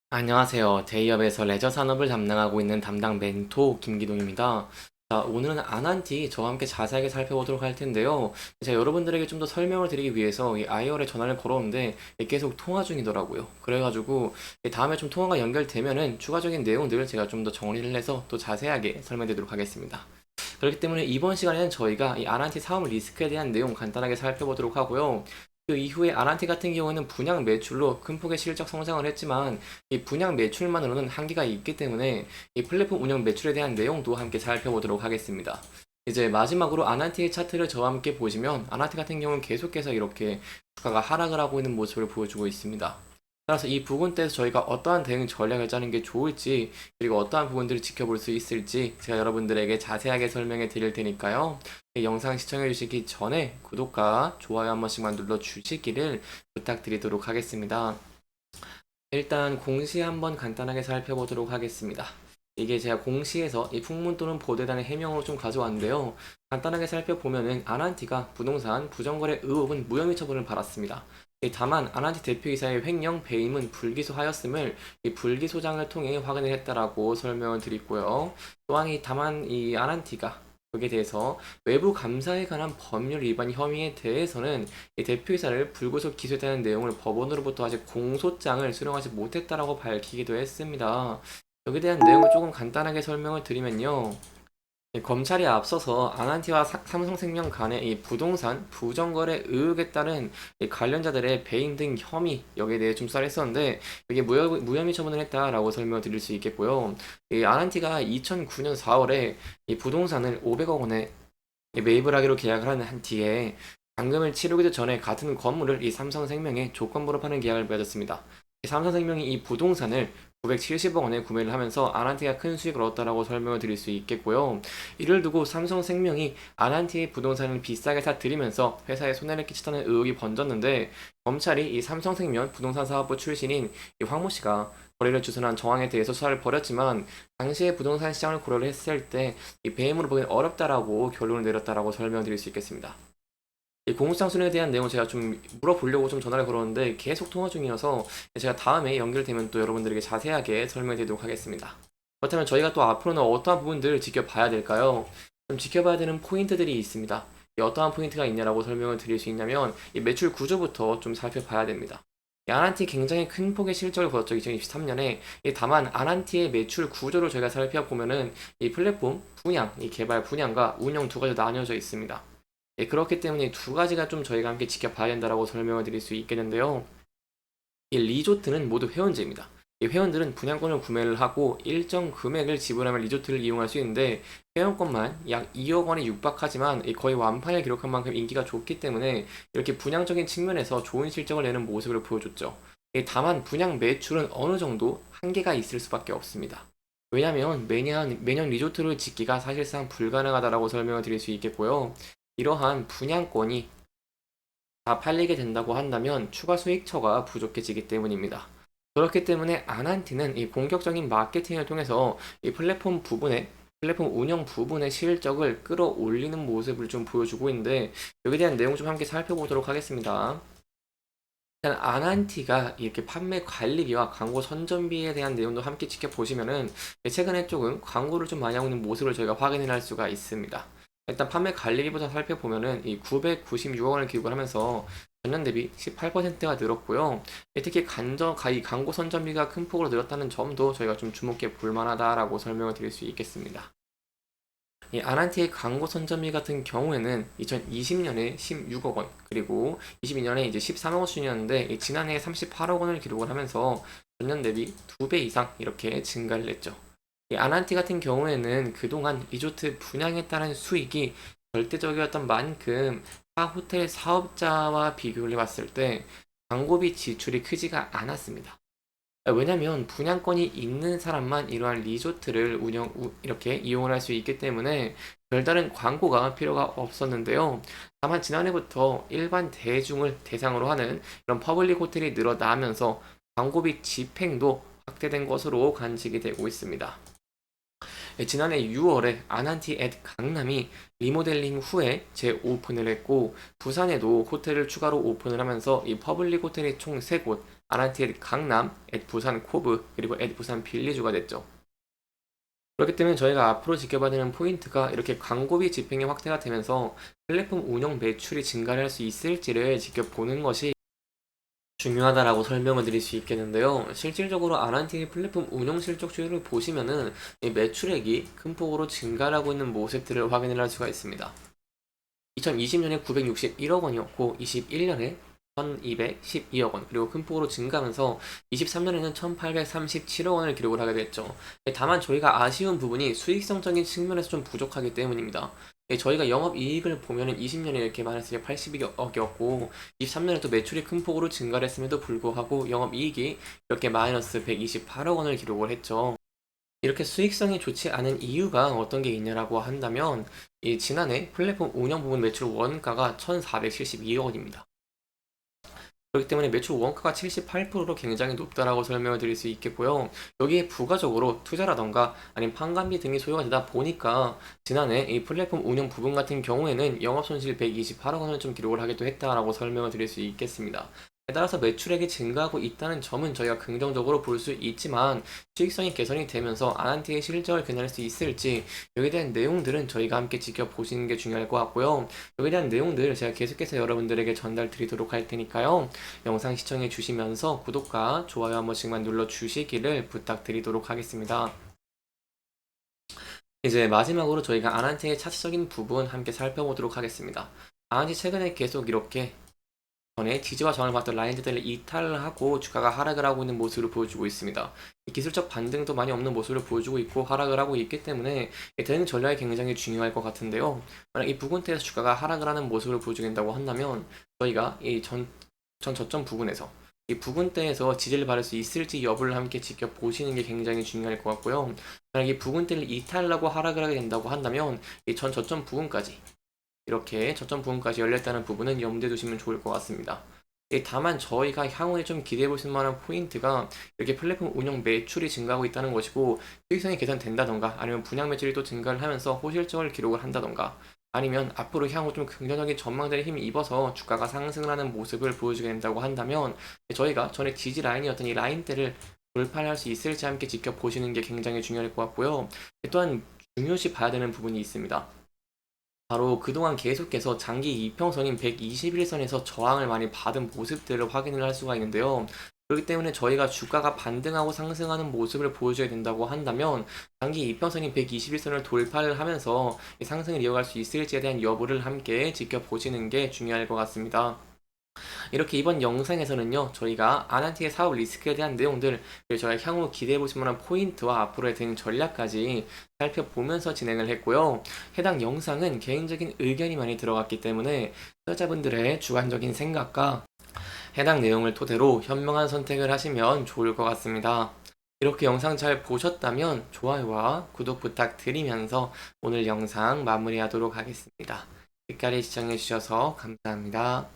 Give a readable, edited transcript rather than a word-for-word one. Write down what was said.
안녕하세요. 제이업에서 레저 산업을 담당하고 있는 담당 멘토 김기동입니다. 자, 오늘은 아난티 저와 함께 자세하게 살펴보도록 할 텐데요. 제가 여러분들에게 좀 더 설명을 드리기 위해서 이 아이얼에 전화를 걸었는데 계속 통화 중이더라고요. 그래가지고 다음에 좀 통화가 연결되면은 추가적인 내용들을 제가 좀 더 정리를 해서 또 자세하게 설명드리도록 하겠습니다. 그렇기 때문에 이번 시간에는 저희가 이 아난티 사업 리스크에 대한 내용 간단하게 살펴보도록 하고요. 그 이후에 아난티 같은 경우에는 분양 매출로 큰 폭의 실적 성장을 했지만 이 분양 매출만으로는 한계가 있기 때문에 이 플랫폼 운영 매출에 대한 내용도 함께 살펴보도록 하겠습니다. 이제 마지막으로 아난티의 차트를 저와 함께 보시면 아난티 같은 경우는 계속해서 이렇게 주가가 하락을 하고 있는 모습을 보여주고 있습니다. 따라서 이 부분대에서 저희가 어떠한 대응 전략을 짜는 게 좋을지 그리고 어떠한 부분들을 지켜볼 수 있을지 제가 여러분들에게 자세하게 설명해 드릴 테니까요. 이 영상 시청해 주시기 전에 구독과 좋아요 한 번씩만 눌러 주시기를 부탁드리도록 하겠습니다. 일단 공시 한번 간단하게 살펴보도록 하겠습니다. 이게 제가 공시에서 이 풍문 또는 보도단의 해명으로 좀 가져왔는데요. 간단하게 살펴보면은 아난티가 부동산 부정거래 의혹은 무혐의 처분을 받았습니다. 다만 아난티 대표이사의 횡령 배임은 불기소하였음을 이 불기소장을 통해 확인을 했다라고 설명을 드리고요. 또한 다만 이 아난티가 여기에 대해서 외부 감사에 관한 법률 위반 혐의에 대해서는 이 대표이사를 불구속 기소했다는 내용을 법원으로부터 아직 공소장을 수령하지 못했다라고 밝히기도 했습니다. 여기에 대한 내용을 조금 간단하게 설명을 드리면요. 검찰이 앞서서 아난티와 삼성생명 간의 이 부동산 부정거래 의혹에 따른 이 관련자들의 배임 등 혐의 여기에 대해 좀 쌀했었는데 이게 무혐의 처분을 했다라고 설명을 드릴 수 있겠고요. 이 아난티가 2009년 4월에 이 부동산을 500억 원에 매입을 하기로 계약을 한 뒤에 잔금을 치르기도 전에 같은 건물을 이 삼성생명에 조건부로 파는 계약을 맺었습니다. 삼성생명이 이 부동산을 970억 원에 구매를 하면서 아난티가 큰 수익을 얻었다라고 설명을 드릴 수 있겠고요. 이를 두고 삼성생명이 아난티의 부동산을 비싸게 사들이면서 회사에 손해를 끼쳤다는 의혹이 번졌는데 검찰이 이 삼성생명 부동산 사업부 출신인 이 황모 씨가 거래를 주선한 정황에 대해서 수사를 벌였지만 당시의 부동산 시장을 고려를 했을 때 이 배임으로 보기엔 어렵다라고 결론을 내렸다라고 설명드릴 수 있겠습니다. 이 공무상 순위에 대한 내용을 제가 좀 물어보려고 좀 전화를 걸었는데 계속 통화 중이어서 제가 다음에 연결되면 또 여러분들에게 자세하게 설명해 드리도록 하겠습니다. 그렇다면 저희가 또 앞으로는 어떠한 부분들을 지켜봐야 될까요? 좀 지켜봐야 되는 포인트들이 있습니다. 어떠한 포인트가 있냐라고 설명을 드릴 수 있냐면 이 매출 구조부터 좀 살펴봐야 됩니다. 이 아난티 굉장히 큰 폭의 실적을 거뒀죠. 2023년에. 다만 아난티의 매출 구조를 저희가 살펴보면은 이 플랫폼 분양, 이 개발 분양과 운영 두 가지로 나뉘어져 있습니다. 그렇기 때문에 두 가지가 좀 저희가 함께 지켜봐야 된다고 설명을 드릴 수 있겠는데요. 이 리조트는 모두 회원제입니다. 이 회원들은 분양권을 구매를 하고 일정 금액을 지불하면 리조트를 이용할 수 있는데 회원권만 약 2억 원에 육박하지만 거의 완판을 기록한 만큼 인기가 좋기 때문에 이렇게 분양적인 측면에서 좋은 실적을 내는 모습을 보여줬죠. 다만 분양 매출은 어느 정도 한계가 있을 수밖에 없습니다. 왜냐하면 매년 리조트를 짓기가 사실상 불가능하다라고 설명을 드릴 수 있겠고요. 이러한 분양권이 다 팔리게 된다고 한다면 추가 수익처가 부족해지기 때문입니다. 그렇기 때문에 아난티는 이 본격적인 마케팅을 통해서 이 플랫폼 운영 부분의 실적을 끌어올리는 모습을 좀 보여주고 있는데 여기에 대한 내용 좀 함께 살펴보도록 하겠습니다. 일단 아난티가 이렇게 판매 관리비와 광고 선전비에 대한 내용도 함께 지켜보시면은 최근에 조금 광고를 좀 많이 하고 있는 모습을 저희가 확인을 할 수가 있습니다. 일단 판매 관리비부터 살펴보면은 이 996억 원을 기록을 하면서 전년 대비 18%가 늘었고요. 특히 이 광고 선전비가 큰 폭으로 늘었다는 점도 저희가 좀 주목해 볼 만하다라고 설명을 드릴 수 있겠습니다. 이 아난티의 광고 선점비 같은 경우에는 2020년에 16억 원, 그리고 22년에 이제 13억 원 수준이었는데 지난해 38억 원을 기록을 하면서 전년 대비 2배 이상 이렇게 증가를 했죠. 이 아난티 같은 경우에는 그동안 리조트 분양에 따른 수익이 절대적이었던 만큼 타 호텔 사업자와 비교를 해봤을 때 광고비 지출이 크지가 않았습니다. 왜냐면 분양권이 있는 사람만 이러한 리조트를 이렇게 이용을 할 수 있기 때문에 별다른 광고가 필요가 없었는데요. 다만 지난해부터 일반 대중을 대상으로 하는 이런 퍼블릭 호텔이 늘어나면서 광고비 집행도 확대된 것으로 간직이 되고 있습니다. 지난해 6월에 아난티 앳 강남이 리모델링 후에 재오픈을 했고 부산에도 호텔을 추가로 오픈을 하면서 이 퍼블릭 호텔이 총 3곳 아난티 앳 강남, 앳 부산 코브, 그리고 앳 부산 빌리주가 됐죠. 그렇기 때문에 저희가 앞으로 지켜봐야 되는 포인트가 이렇게 광고비 집행이 확대가 되면서 플랫폼 운영 매출이 증가를 할 수 있을지를 지켜보는 것이 중요하다라고 설명을 드릴 수 있겠는데요. 실질적으로 아란티의 플랫폼 운영 실적 추이를 보시면은 이 매출액이 큰 폭으로 증가를 하고 있는 모습들을 확인을 할 수가 있습니다. 2020년에 961억 원이었고 21년에 1212억 원, 그리고 큰 폭으로 증가하면서 23년에는 1837억 원을 기록을 하게 됐죠. 다만 저희가 아쉬운 부분이 수익성적인 측면에서 좀 부족하기 때문입니다. 저희가 영업이익을 보면은 20년에 이렇게 마이너스 82억이었고 23년에 또 매출이 큰 폭으로 증가를 했음에도 불구하고 영업이익이 이렇게 마이너스 128억 원을 기록을 했죠. 이렇게 수익성이 좋지 않은 이유가 어떤 게 있냐라고 한다면 이 지난해 플랫폼 운영 부분 매출 원가가 1472억 원입니다. 그렇기 때문에 매출 원가가 78%로 굉장히 높다라고 설명을 드릴 수 있겠고요. 여기에 부가적으로 투자라던가 아니면 판관비 등이 소요가 되다 보니까 지난해 이 플랫폼 운영 부분 같은 경우에는 영업손실 128억 원을 좀 기록을 하기도 했다라고 설명을 드릴 수 있겠습니다. 따라서 매출액이 증가하고 있다는 점은 저희가 긍정적으로 볼 수 있지만 수익성이 개선이 되면서 아난티의 실적을 개선할 수 있을지 여기에 대한 내용들은 저희가 함께 지켜보시는 게 중요할 것 같고요. 여기에 대한 내용들 제가 계속해서 여러분들에게 전달 드리도록 할 테니까요. 영상 시청해 주시면서 구독과 좋아요 한 번씩만 눌러 주시기를 부탁드리도록 하겠습니다. 이제 마지막으로 저희가 아난티의 차트적인 부분 함께 살펴보도록 하겠습니다. 아난티 최근에 계속 이렇게 전에 지지와 저항을 봤던 라인들을 이탈을 하고 주가가 하락을 하고 있는 모습을 보여주고 있습니다. 기술적 반등도 많이 없는 모습을 보여주고 있고 하락을 하고 있기 때문에 대응 전략이 굉장히 중요할 것 같은데요. 만약 이 부근대에서 주가가 하락을 하는 모습을 보여주게 된다고 한다면 저희가 이 전 저점 부분에서 이 부근대에서 지지를 받을 수 있을지 여부를 함께 지켜보시는 게 굉장히 중요할 것 같고요. 만약 이 부근대를 이탈하고 하락을 하게 된다고 한다면 이 전 저점 부분까지 이렇게 저점 부분까지 열렸다는 부분은 염두에 두시면 좋을 것 같습니다. 다만 저희가 향후에 좀 기대해 보실 만한 포인트가 이렇게 플랫폼 운영 매출이 증가하고 있다는 것이고 수익성이 개선된다던가 아니면 분양 매출이 또 증가를 하면서 호실적을 기록을 한다던가 아니면 앞으로 향후 좀 긍정적인 전망들에 힘을 입어서 주가가 상승을 하는 모습을 보여주게 된다고 한다면 저희가 전에 지지 라인이었던 이 라인대를 돌파할 수 있을지 함께 지켜보시는 게 굉장히 중요할 것 같고요. 또한 중요시 봐야 되는 부분이 있습니다. 바로 그동안 계속해서 장기 이평선인 121선에서 저항을 많이 받은 모습들을 확인을 할 수가 있는데요. 그렇기 때문에 저희가 주가가 반등하고 상승하는 모습을 보여줘야 된다고 한다면 장기 이평선인 121선을 돌파를 하면서 상승을 이어갈 수 있을지에 대한 여부를 함께 지켜보시는 게 중요할 것 같습니다. 이렇게 이번 영상에서는요, 저희가 아난티의 사업 리스크에 대한 내용들, 그리고 저희가 향후 기대해 보실 만한 포인트와 앞으로의 대응 전략까지 살펴보면서 진행을 했고요. 해당 영상은 개인적인 의견이 많이 들어갔기 때문에 투자자분들의 주관적인 생각과 해당 내용을 토대로 현명한 선택을 하시면 좋을 것 같습니다. 이렇게 영상 잘 보셨다면 좋아요와 구독 부탁드리면서 오늘 영상 마무리하도록 하겠습니다. 끝까지 시청해주셔서 감사합니다.